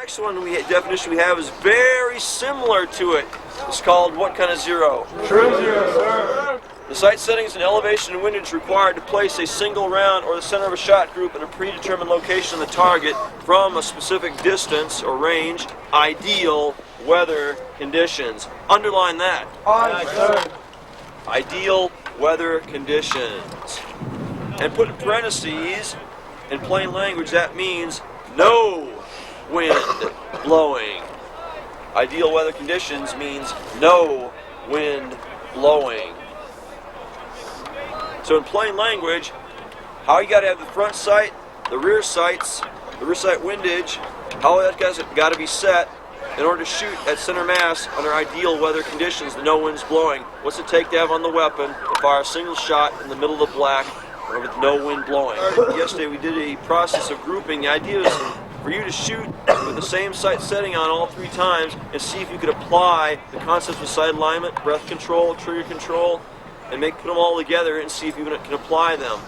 next definition we have is very similar to it. It's called what kind of zero? True zero, sir. The sight settings and elevation and windage required to place a single round or the center of a shot group in a predetermined location of the target from a specific distance or range. Ideal weather conditions. Underline that. Aye, sir. Ideal weather conditions. And put in parentheses, in plain language, that means no wind blowing. Ideal weather conditions means no wind blowing. So in plain language, how you got to have the front sight, the rear sights, the rear sight windage, how that's got to be set in order to shoot at center mass under ideal weather conditions, the no wind's blowing. What's it take to have on the weapon to fire a single shot in the middle of the black or with no wind blowing? Yesterday we did a process of grouping. The idea is for you to shoot with the same sight setting on all 3 times and see if you could apply the concepts of sight alignment, breath control, trigger control, and put them all together and see if you can apply them.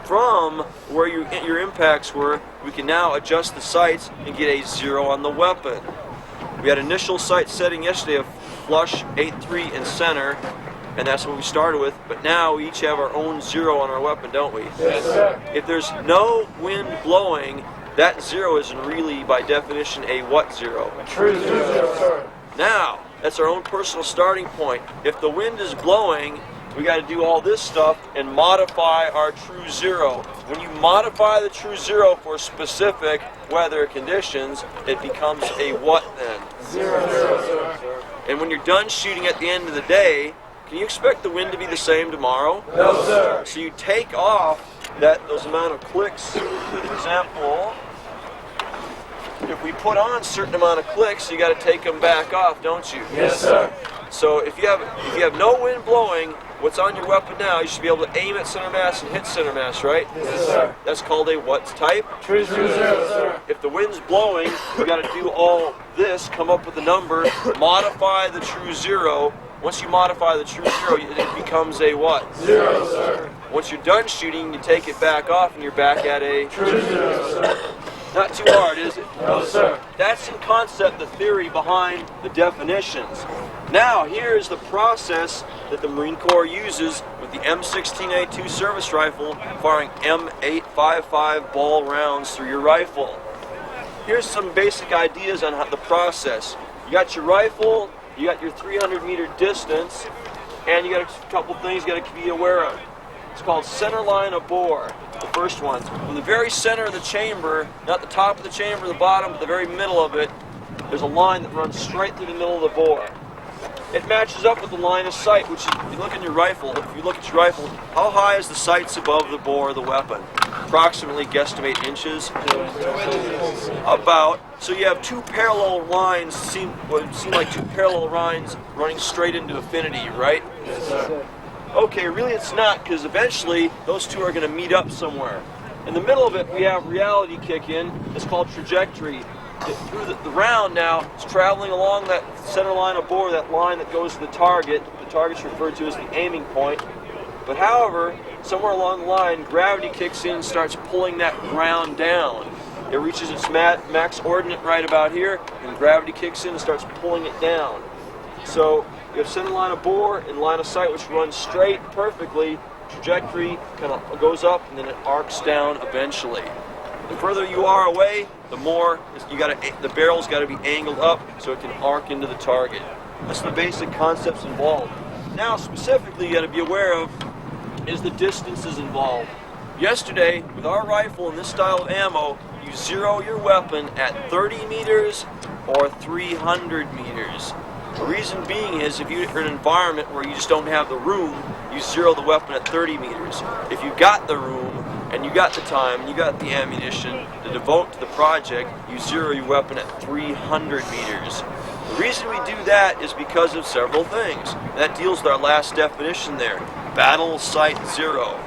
From where your impacts were, we can now adjust the sights and get a zero on the weapon. We had initial sight setting yesterday of flush, 8-3, and center, and that's what we started with, but now we each have our own zero on our weapon, don't we? Yes, sir. If there's no wind blowing, that zero isn't really, by definition, a what zero? A true zero, sir. Now, that's our own personal starting point. If the wind is blowing, we got to do all this stuff and modify our true zero. When you modify the true zero for specific weather conditions, it becomes a what then? Zero, sir. And when you're done shooting at the end of the day, can you expect the wind to be the same tomorrow? No, sir. So you take off those amount of clicks. For example, if we put on a certain amount of clicks, you got to take them back off, don't you? Yes, sir. So if you have no wind blowing, what's on your weapon now, you should be able to aim at center mass and hit center mass, right? Yes, sir. That's called a what type? True zero, sir. If the wind's blowing, you got to do all this, come up with a number, modify the true zero. Once you modify the true zero, it becomes a what? Zero, sir. Once you're done shooting, you take it back off and you're back at a True zero, sir. Not too hard, is it? No, sir. That's in concept the theory behind the definitions. Now, here is the process that the Marine Corps uses with the M16A2 service rifle, firing M855 ball rounds through your rifle. Here's some basic ideas on the process. You got your rifle, you got your 300-meter distance, and you got a couple things you got to be aware of. It's called center line of bore, the first one. From the very center of the chamber, not the top of the chamber, the bottom, but the very middle of it, there's a line that runs straight through the middle of the bore. It matches up with the line of sight, which is, if you look at your rifle, how high is the sights above the bore of the weapon? Approximately, guesstimate inches. About. So you have 2 parallel lines, what would seem like 2 parallel lines running straight into infinity, right? Yes, sir. Okay, really it's not, because eventually those 2 are going to meet up somewhere. In the middle of it, we have reality kick in. It's called trajectory. Through the round now, it's traveling along that center line of bore, that line that goes to the target. The target's referred to as the aiming point. But however, somewhere along the line, gravity kicks in and starts pulling that ground down. It reaches its max ordinate right about here, and gravity kicks in and starts pulling it down. So you have center line of bore and line of sight, which runs straight perfectly. Trajectory kind of goes up and then it arcs down eventually. The further you are away, the more the barrel's got to be angled up so it can arc into the target. That's the basic concepts involved. Now, specifically, you got to be aware of is the distances involved. Yesterday, with our rifle and this style of ammo, you zero your weapon at 30 meters or 300 meters. The reason being is if you're in an environment where you just don't have the room, you zero the weapon at 30 meters. If you got the room and you got the time and you got the ammunition to devote to the project, you zero your weapon at 300 meters. The reason we do that is because of several things. That deals with our last definition there. Battle sight zero.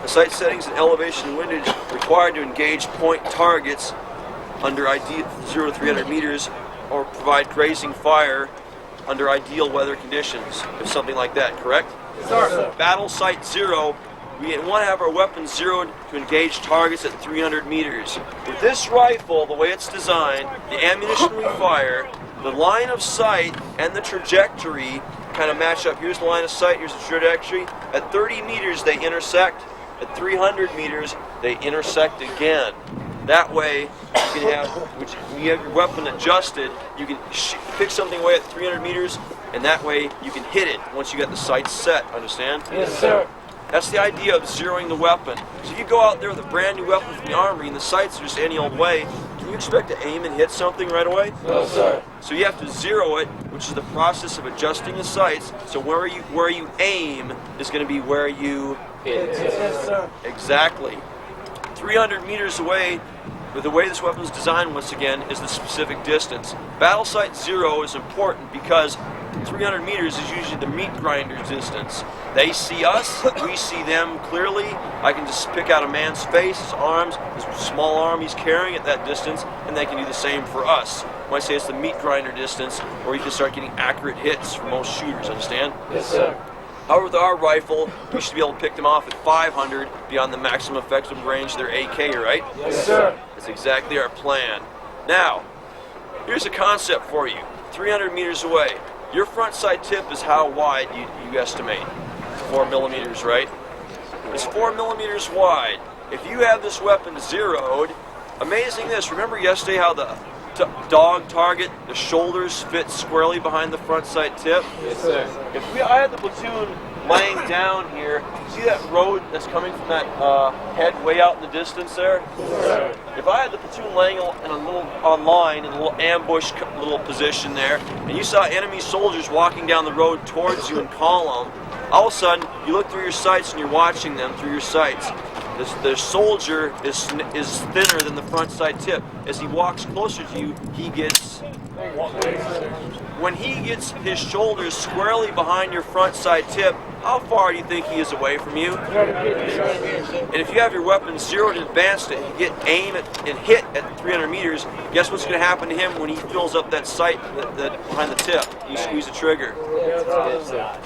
The sight settings and elevation and windage required to engage point targets under ideal 0 to 300 meters or provide grazing fire under ideal weather conditions, if something like that, correct? Yes, sir. Battle sight zero we want to have our weapons zeroed to engage targets at 300 meters. With this rifle, the way it's designed, the ammunition we fire, the line of sight and the trajectory kind of match up. Here's the line of sight, here's the trajectory. At 30 meters, they intersect. At 300 meters, they intersect again. That way, you can have, when you have your weapon adjusted, you can pick something away at 300 meters, and that way you can hit it once you got the sights set. Understand? Yes, sir. That's the idea of zeroing the weapon. So if you go out there with a brand new weapon from the armory and the sights are just any old way, can you expect to aim and hit something right away? No, sir. So you have to zero it, which is the process of adjusting the sights. So where you aim is going to be where you hit. Yes, sir. Exactly. 300 meters away, with the way this weapon is designed, once again, is the specific distance. Battle sight 0 is important because 300 meters is usually the meat grinder's distance. They see us, we see them clearly. I can just pick out a man's face, his arms, his small arm he's carrying at that distance, and they can do the same for us. When I say it's the meat grinder distance, or you can start getting accurate hits for most shooters, understand? Yes, sir. However, with our rifle, we should be able to pick them off at 500 beyond the maximum effective range of their AK, right? Yes, sir. That's exactly our plan. Now, here's a concept for you. 300 meters away. Your front sight tip is how wide you estimate? 4 millimeters, right? It's 4 millimeters wide. If you have this weapon zeroed, amazing this. Remember yesterday how the dog target, the shoulders fit squarely behind the front sight tip? Yes, sir. If I had the platoon laying down here, see that road that's coming from that head way out in the distance there? Yes, sir. If I had the platoon laying in a little line in a little ambush little position there, and you saw enemy soldiers walking down the road towards you in column, all of a sudden you look through your sights and you're watching them through your sights. The soldier is thinner than the front sight tip. As he walks closer to you, when he gets his shoulders squarely behind your front sight tip, how far do you think he is away from you? And if you have your weapon zeroed and advanced it, you get aim and hit at 300 meters, guess what's going to happen to him when he fills up that sight behind the tip? You squeeze the trigger.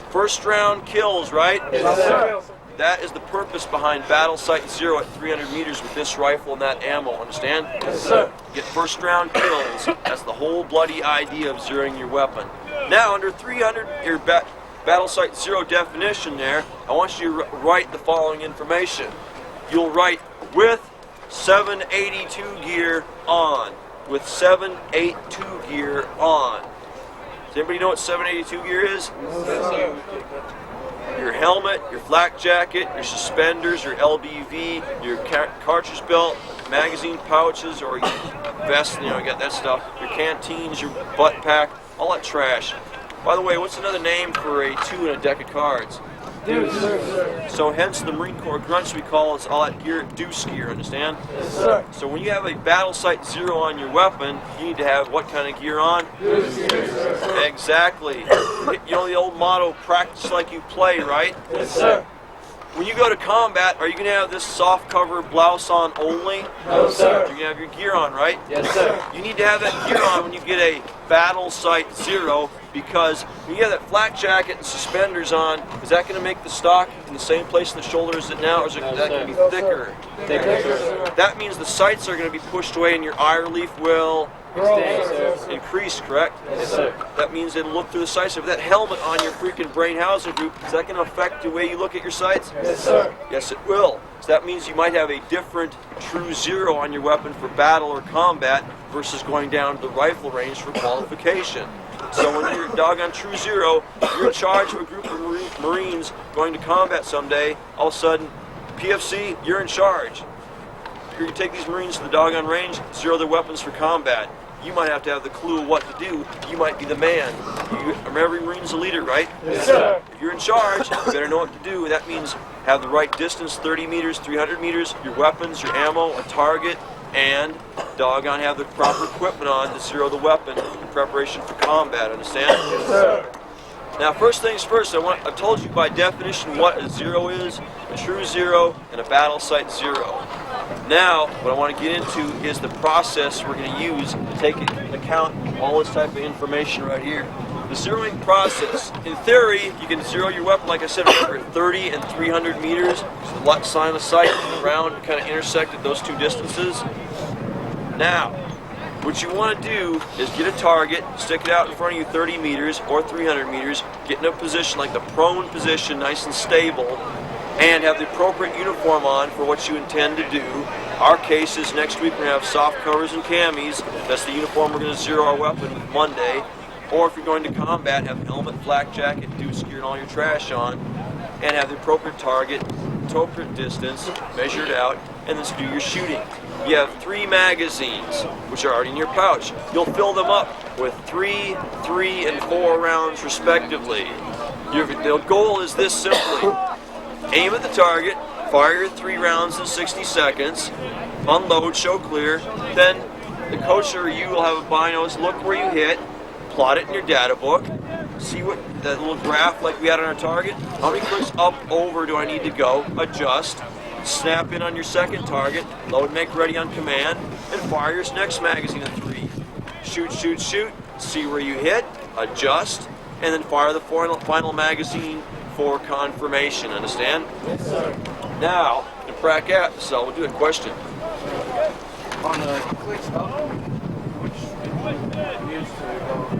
First round kills, right? Yes, sir. That is the purpose behind Battle Sight 0 at 300 meters with this rifle and that ammo, understand? Yes, sir. Get first round kills. That's the whole bloody idea of zeroing your weapon. Now, under 300, your Battle Sight 0 definition there, I want you to write the following information. You'll write with 782 gear on. With 782 gear on. Does anybody know what 782 gear is? Yes, sir. Your helmet, your flak jacket, your suspenders, your LBV, your cartridge belt, magazine pouches, or your vest, you got that stuff, your canteens, your butt pack, all that trash. By the way, what's another name for a 2 in a deck of cards? Deuce, sir. So hence the Marine Corps grunts, we call it all that gear deuce gear, understand? Yes, sir. So when you have a Battle Sight 0 on your weapon, you need to have what kind of gear on? Deuce gear, sir. Exactly. You know the old motto, practice like you play, right? Yes, sir. When you go to combat, are you going to have this soft cover blouse on only? No, sir. You're going to have your gear on, right? Yes, sir. You need to have that gear on when you get a Battle Sight 0, because when you have that flak jacket and suspenders on, is that going to make the stock in the same place the shoulder is at now, or is that going to be thicker? Thicker, sir. That means the sights are going to be pushed away and your eye relief will increase, correct? Yes, sir. That means it'll look through the sights. If that helmet on your freaking brain housing group, is that going to affect the way you look at your sights? Yes, sir. Yes, it will. So that means you might have a different true 0 on your weapon for battle or combat versus going down to the rifle range for qualification. So when you're doggone true 0, you're in charge of a group of Marines going to combat someday, all of a sudden, PFC, you're in charge. You're going to take these Marines to the doggone range, zero their weapons for combat. You might have to have the clue of what to do. You might be the man. Every Marine's a leader, right? Yes, sir. If you're in charge, you better know what to do. That means have the right distance, 30 meters, 300 meters, your weapons, your ammo, a target, and doggone have the proper equipment on to zero the weapon in preparation for combat, understand? Yes, sir. Now, first things first, I've told you by definition what a 0 is, a true 0, and a Battle Sight 0. Now, what I want to get into is the process we're going to use to take into account all this type of information right here. The zeroing process. In theory, you can zero your weapon, like I said, remember, at 30 and 300 meters. So the left sign of sight and the round kind of intersected those two distances. Now, what you want to do is get a target, stick it out in front of you 30 meters or 300 meters, get in a position like the prone position, nice and stable, and have the appropriate uniform on for what you intend to do. Our case is next week we're going to have soft covers and camis. That's the uniform we're going to zero our weapon Monday. Or if you're going to combat, have helmet, flak jacket, deuce gear, and all your trash on, and have the appropriate target, appropriate distance, measured out, and then do your shooting. You have 3 magazines, which are already in your pouch. You'll fill them up with 3, 3, and 4 rounds respectively. The goal is this simply. Aim at the target, fire your 3 rounds in 60 seconds, unload, show clear, then the coach or you will have a binos, look where you hit, plot it in your data book, see what that little graph like we had on our target, how many clicks up, over do I need to go, adjust, snap in on your second target, load, make ready on command, and fire your next magazine at 3. Shoot, shoot, shoot, see where you hit, adjust, and then fire the final magazine for confirmation, understand? Yes, sir. Now, in practice, so we'll do a question. On the clicks up, which used to go.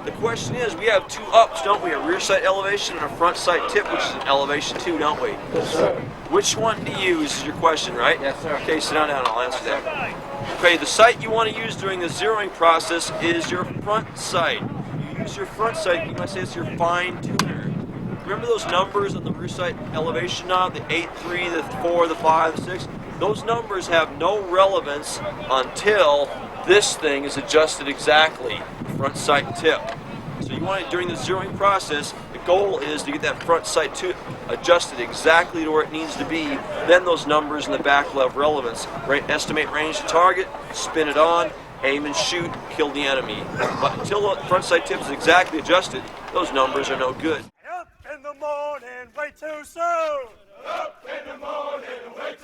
The question is, we have 2 ups, don't we? A rear sight elevation and a front sight tip, which is an elevation 2, don't we? Yes, sir. Which one to use is your question, right? Yes, sir. Okay, sit down and I'll answer that. Okay, the sight you want to use during the zeroing process is your front sight. You use your front sight, you might say it's your fine tuner. Remember those numbers on the rear sight elevation knob, the 8, 3, the 4, the 5, the 6? Those numbers have no relevance until this thing is adjusted exactly, front sight tip. So you want it during the zeroing process, the goal is to get that front sight tip adjusted exactly to where it needs to be. Then those numbers in the back will have relevance. Estimate range to target, spin it on, aim and shoot, kill the enemy. But until the front sight tip is exactly adjusted, those numbers are no good. Up in the morning, way too soon. Up in the morning, way